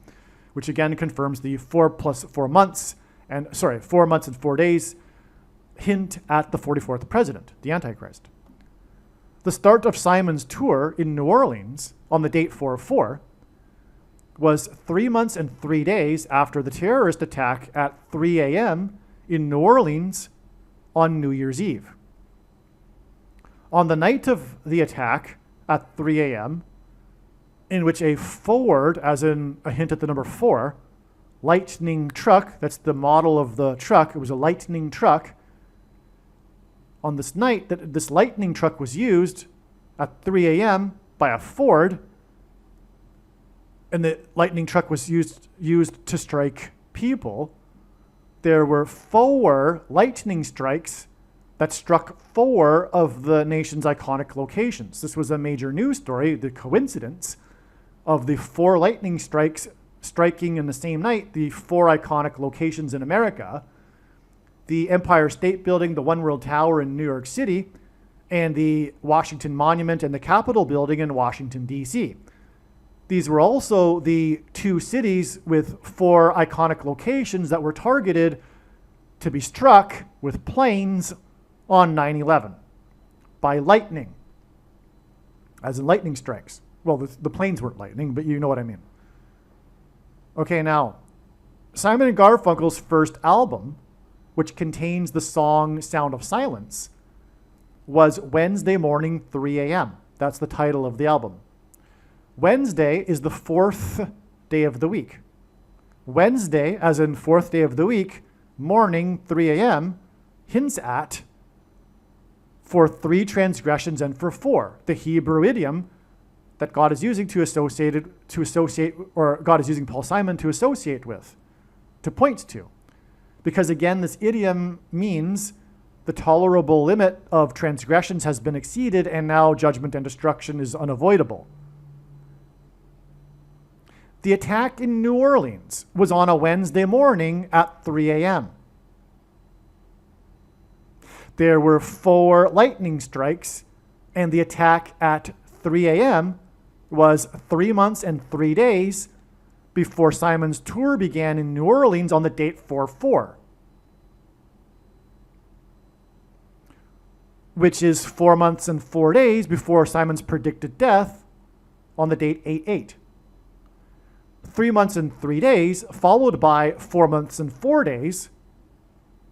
which again confirms the 4 + 4 months and 4 months and 4 days hint at the 44th president, the Antichrist. The start of Simon's tour in New Orleans on the date 4/4 was 3 months and 3 days after the terrorist attack at 3 a.m. in New Orleans on New Year's Eve. On the night of the attack at 3 a.m., in which a Ford, as in a hint at the number 4, lightning truck, that's the model of the truck, it was a lightning truck. On this night that this lightning truck was used at 3 a.m. by a Ford, and the lightning truck was used to strike people, there were 4 lightning strikes that struck 4 of the nation's iconic locations. This was a major news story, the coincidence of the 4 lightning strikes striking in the same night the 4 iconic locations in America: the Empire State Building, the One World Tower in New York City, and the Washington Monument and the Capitol Building in Washington, D.C. These were also the 2 cities with 4 iconic locations that were targeted to be struck with planes on 9/11 by lightning, as in lightning strikes. Well, the planes weren't lightning, but you know what I mean. Okay, now, Simon and Garfunkel's first album, which contains the song Sound of Silence, was Wednesday Morning, 3 a.m. That's the title of the album. Wednesday is the 4th day of the week. Wednesday, as in 4th day of the week, morning, 3 a.m., hints at for 3 transgressions and for 4, the Hebrew idiom that God is using God is using Paul Simon to associate with, to point to. Because again, this idiom means the tolerable limit of transgressions has been exceeded, and now judgment and destruction is unavoidable. The attack in New Orleans was on a Wednesday morning at 3 a.m. there were 4 lightning strikes, and the attack at 3 a.m. was 3 months and 3 days before Simon's tour began in New Orleans on the date 4/4, which is 4 months and 4 days before Simon's predicted death on the date 8/8. 3 months and 3 days, followed by 4 months and 4 days,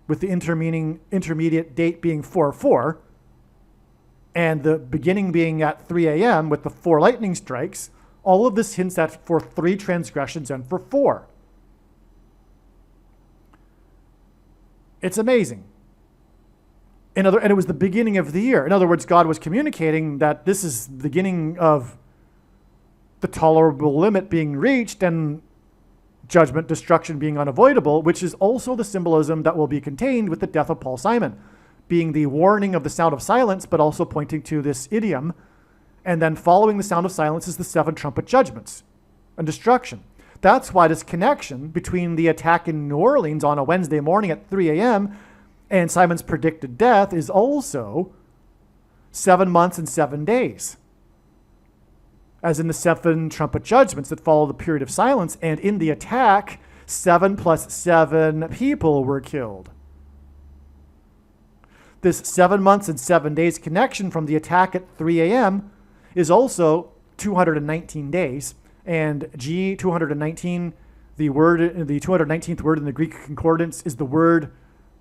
with the intermediate date being 4/4, and the beginning being at 3 a.m. with the 4 lightning strikes. All of this hints at for 3 transgressions and for 4. It's amazing. And it was the beginning of the year. In other words, God was communicating that this is the beginning of the tolerable limit being reached and judgment, destruction being unavoidable, which is also the symbolism that will be contained with the death of Paul Simon, being the warning of the sound of silence, but also pointing to this idiom. And then following the sound of silence is the 7 trumpet judgments and destruction. That's why this connection between the attack in New Orleans on a Wednesday morning at 3 a.m. and Simon's predicted death is also 7 months and 7 days, as in the 7 trumpet judgments that follow the period of silence. And in the attack, 7 plus 7 people were killed. This 7 months and 7 days connection from the attack at 3 a.m. is also 219 days. And G 219, the 219th word in the Greek concordance is the word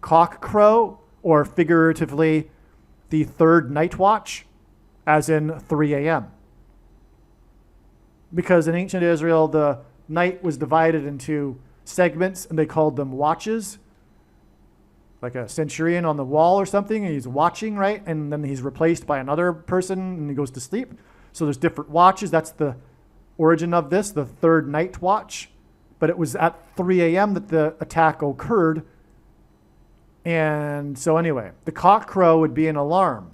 cock crow, or figuratively the 3rd night watch, as in 3 a.m. Because in ancient Israel, the night was divided into segments, and they called them watches, like a centurion on the wall or something, and he's watching, right? And then he's replaced by another person, and he goes to sleep. So there's different watches. That's the origin of this, the 3rd night watch. But it was at 3 a.m. that the attack occurred. And so anyway, the cock crow would be an alarm,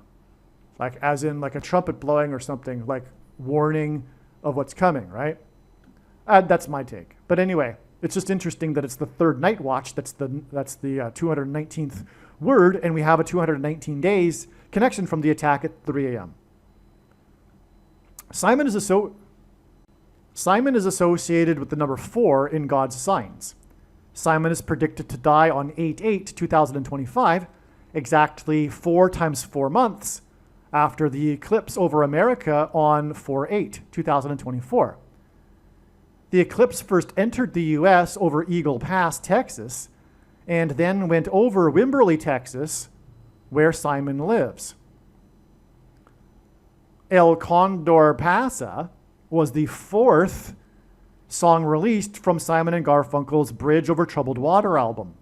like as in like a trumpet blowing or something, like warning of what's coming, right? That's my take. But anyway, it's just interesting that it's the 3rd night watch. That's the 219th word, and we have a 219 days connection from the attack at 3 a.m. Simon is associated with the number 4 in God's signs. Simon is predicted to die on 8/8/2025, exactly 4 times 4 months after the eclipse over America on 4/8/2024. The eclipse first entered the U.S. over Eagle Pass, Texas, and then went over Wimberley, Texas, where Simon lives. El Condor Pasa was the 4th song released from Simon and Garfunkel's Bridge Over Troubled Water album.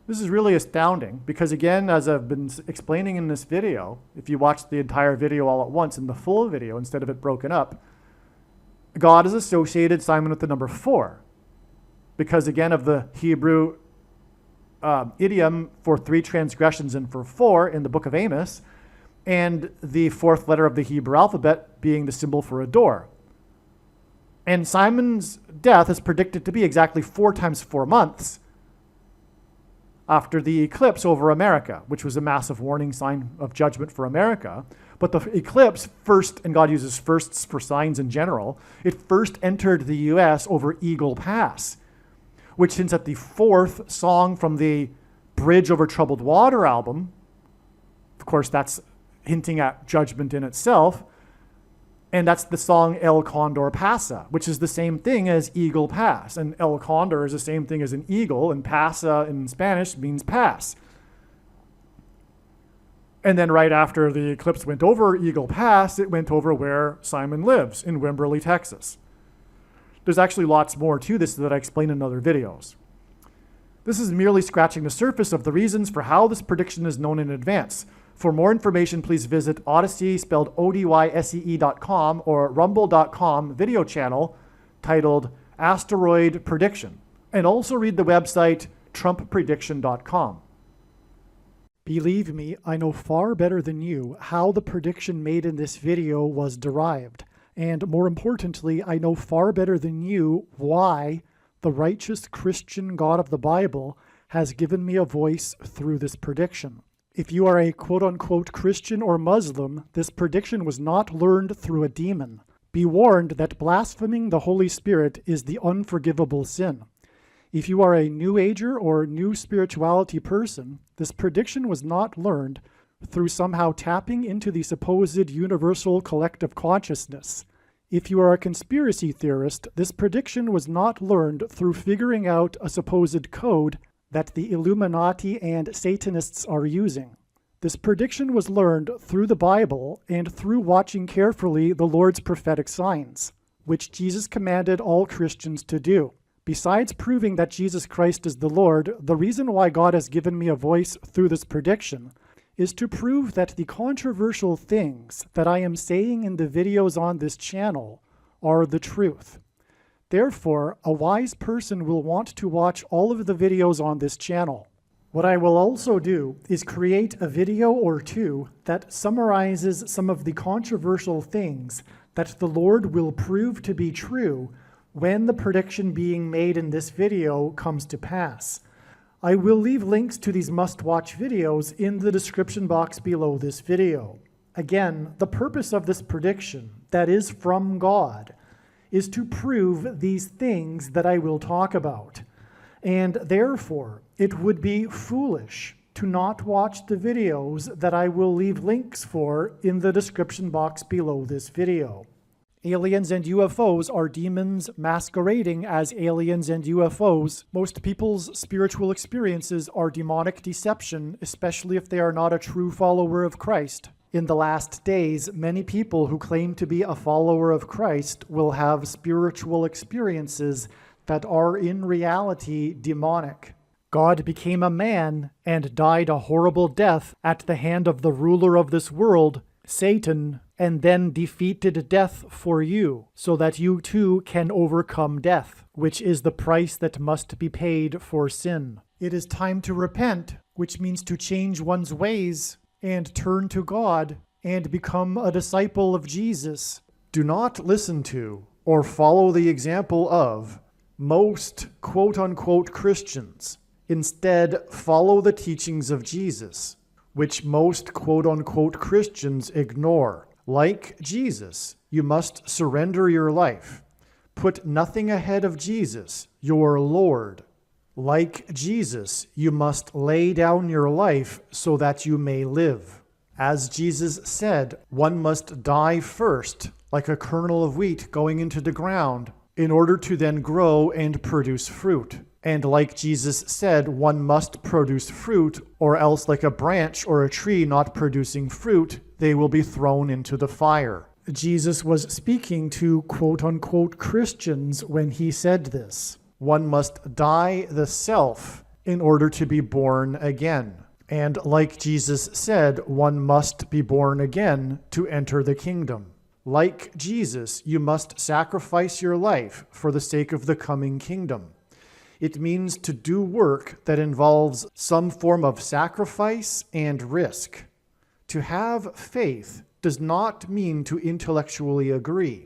This is really astounding because, again, as I've been explaining in this video, if you watch the entire video all at once in the full video instead of it broken up, God has associated Simon with the number 4 because, again, of the Hebrew idiom for 3 transgressions and for 4 in the book of Amos, and the 4th letter of the Hebrew alphabet being the symbol for a door. And Simon's death is predicted to be exactly 4 times 4 months after the eclipse over America, which was a massive warning sign of judgment for America. But the eclipse first, and God uses firsts for signs in general, it first entered the U.S. over Eagle Pass, which hints at the 4th song from the Bridge Over Troubled Water album. Of course, that's hinting at judgment in itself. And that's the song El Condor Pasa, which is the same thing as Eagle Pass. And El Condor is the same thing as an eagle, and Pasa in Spanish means pass. And then right after the eclipse went over Eagle Pass, it went over where Simon lives, in Wimberley, Texas. There's actually lots more to this that I explain in other videos. This is merely scratching the surface of the reasons for how this prediction is known in advance. For more information, please visit Odyssey, spelled ODYSEE.com, or rumble.com video channel titled Asteroid Prediction, and also read the website TrumpPrediction.com. Believe me, I know far better than you how the prediction made in this video was derived, and more importantly, I know far better than you why the righteous Christian God of the Bible has given me a voice through this prediction. If you are a quote-unquote Christian or Muslim, this prediction was not learned through a demon. Be warned that blaspheming the Holy Spirit is the unforgivable sin. If you are a New Ager or New Spirituality person, this prediction was not learned through somehow tapping into the supposed universal collective consciousness. If you are a conspiracy theorist, this prediction was not learned through figuring out a supposed code that the Illuminati and Satanists are using. This prediction was learned through the Bible and through watching carefully the Lord's prophetic signs, which Jesus commanded all Christians to do. Besides proving that Jesus Christ is the Lord, the reason why God has given me a voice through this prediction is to prove that the controversial things that I am saying in the videos on this channel are the truth. Therefore, a wise person will want to watch all of the videos on this channel. What I will also do is create a video or two that summarizes some of the controversial things that the Lord will prove to be true when the prediction being made in this video comes to pass. I will leave links to these must-watch videos in the description box below this video. Again, the purpose of this prediction, that is from God, is to prove these things that I will talk about. And therefore, it would be foolish to not watch the videos that I will leave links for in the description box below this video. Aliens and UFOs are demons masquerading as aliens and UFOs. Most people's spiritual experiences are demonic deception, especially if they are not a true follower of Christ. In the last days, many people who claim to be a follower of Christ will have spiritual experiences that are in reality demonic. God became a man and died a horrible death at the hand of the ruler of this world, Satan, and then defeated death for you, so that you too can overcome death, which is the price that must be paid for sin. It is time to repent, which means to change one's ways and turn to God and become a disciple of Jesus. Do not listen to or follow the example of most quote-unquote Christians. Instead, follow the teachings of Jesus, which most quote-unquote Christians ignore. Like Jesus, you must surrender your life. Put nothing ahead of Jesus, your Lord. Like Jesus, you must lay down your life so that you may live. As Jesus said, one must die first, like a kernel of wheat going into the ground, in order to then grow and produce fruit. And like Jesus said, one must produce fruit, or else like a branch or a tree not producing fruit, they will be thrown into the fire. Jesus was speaking to quote-unquote Christians when he said this. One must die the self in order to be born again. And like Jesus said, one must be born again to enter the kingdom. Like Jesus, you must sacrifice your life for the sake of the coming kingdom. It means to do work that involves some form of sacrifice and risk. To have faith does not mean to intellectually agree.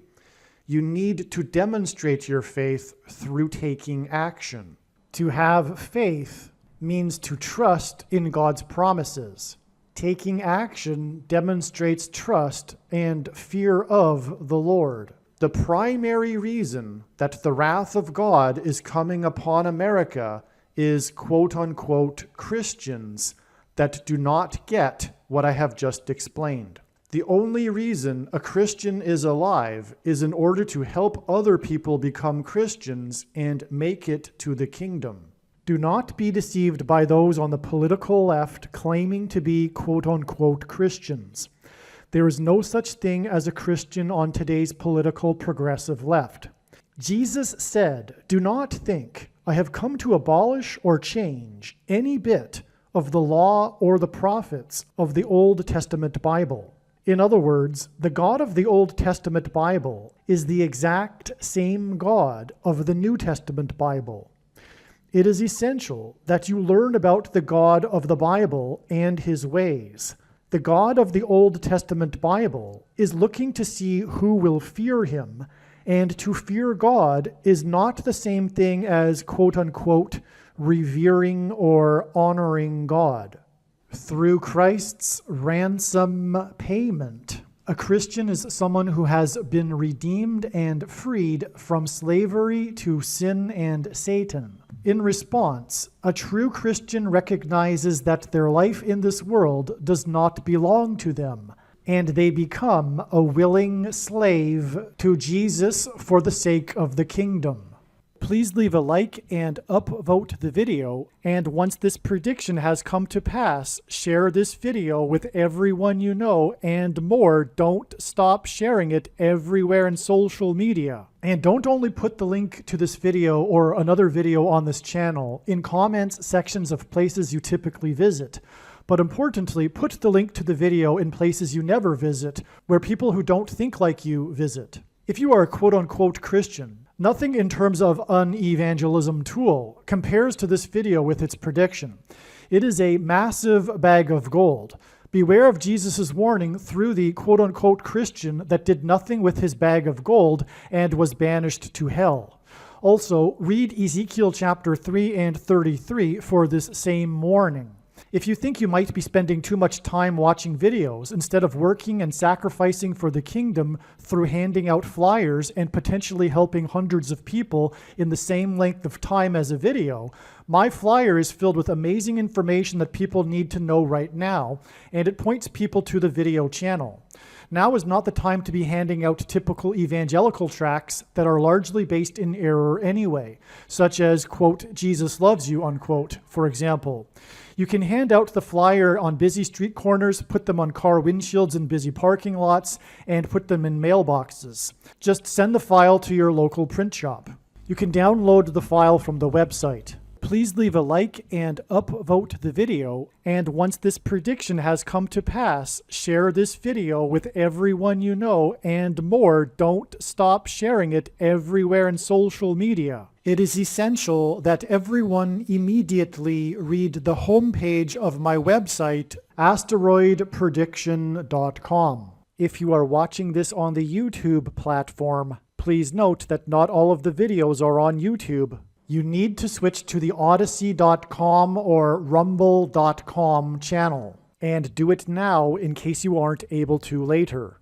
You need to demonstrate your faith through taking action. To have faith means to trust in God's promises. Taking action demonstrates trust and fear of the Lord. The primary reason that the wrath of God is coming upon America is quote-unquote Christians that do not get what I have just explained. The only reason a Christian is alive is in order to help other people become Christians and make it to the kingdom. Do not be deceived by those on the political left claiming to be quote-unquote Christians. There is no such thing as a Christian on today's political progressive left. Jesus said, "Do not think I have come to abolish or change any bit of the law or the prophets of the Old Testament Bible." In other words, the God of the Old Testament Bible is the exact same God of the New Testament Bible. It is essential that you learn about the God of the Bible and his ways. The God of the Old Testament Bible is looking to see who will fear him, and to fear God is not the same thing as quote-unquote revering or honoring God. through Christ's ransom payment. A Christian is someone who has been redeemed and freed from slavery to sin and Satan. In response, a true Christian recognizes that their life in this world does not belong to them, and they become a willing slave to Jesus for the sake of the kingdom. Please leave a like and upvote the video, and once this prediction has come to pass, share this video with everyone you know, and more, don't stop sharing it everywhere in social media. And don't only put the link to this video or another video on this channel in comments sections of places you typically visit, but importantly, put the link to the video in places you never visit, where people who don't think like you visit. If you are a quote-unquote Christian, nothing in terms of an evangelism tool compares to this video with its prediction. It is a massive bag of gold. Beware of Jesus' warning through the quote-unquote Christian that did nothing with his bag of gold and was banished to hell. Also, read Ezekiel chapter 3 and 33 for this same warning. If you think you might be spending too much time watching videos instead of working and sacrificing for the kingdom through handing out flyers and potentially helping hundreds of people in the same length of time as a video, my flyer is filled with amazing information that people need to know right now, and it points people to the video channel. Now is not the time to be handing out typical evangelical tracts that are largely based in error anyway, such as, quote, Jesus loves you, unquote, for example. You can hand out the flyer on busy street corners, put them on car windshields in busy parking lots, and put them in mailboxes. Just send the file to your local print shop. You can download the file from the website. Please leave a like and upvote the video, and once this prediction has come to pass, share this video with everyone you know, and more, don't stop sharing it everywhere in social media. It is essential that everyone immediately read the homepage of my website, asteroidprediction.com. If you are watching this on the YouTube platform, please note that not all of the videos are on YouTube. You need to switch to the Odyssey.com or Rumble.com channel, and do it now in case you aren't able to later.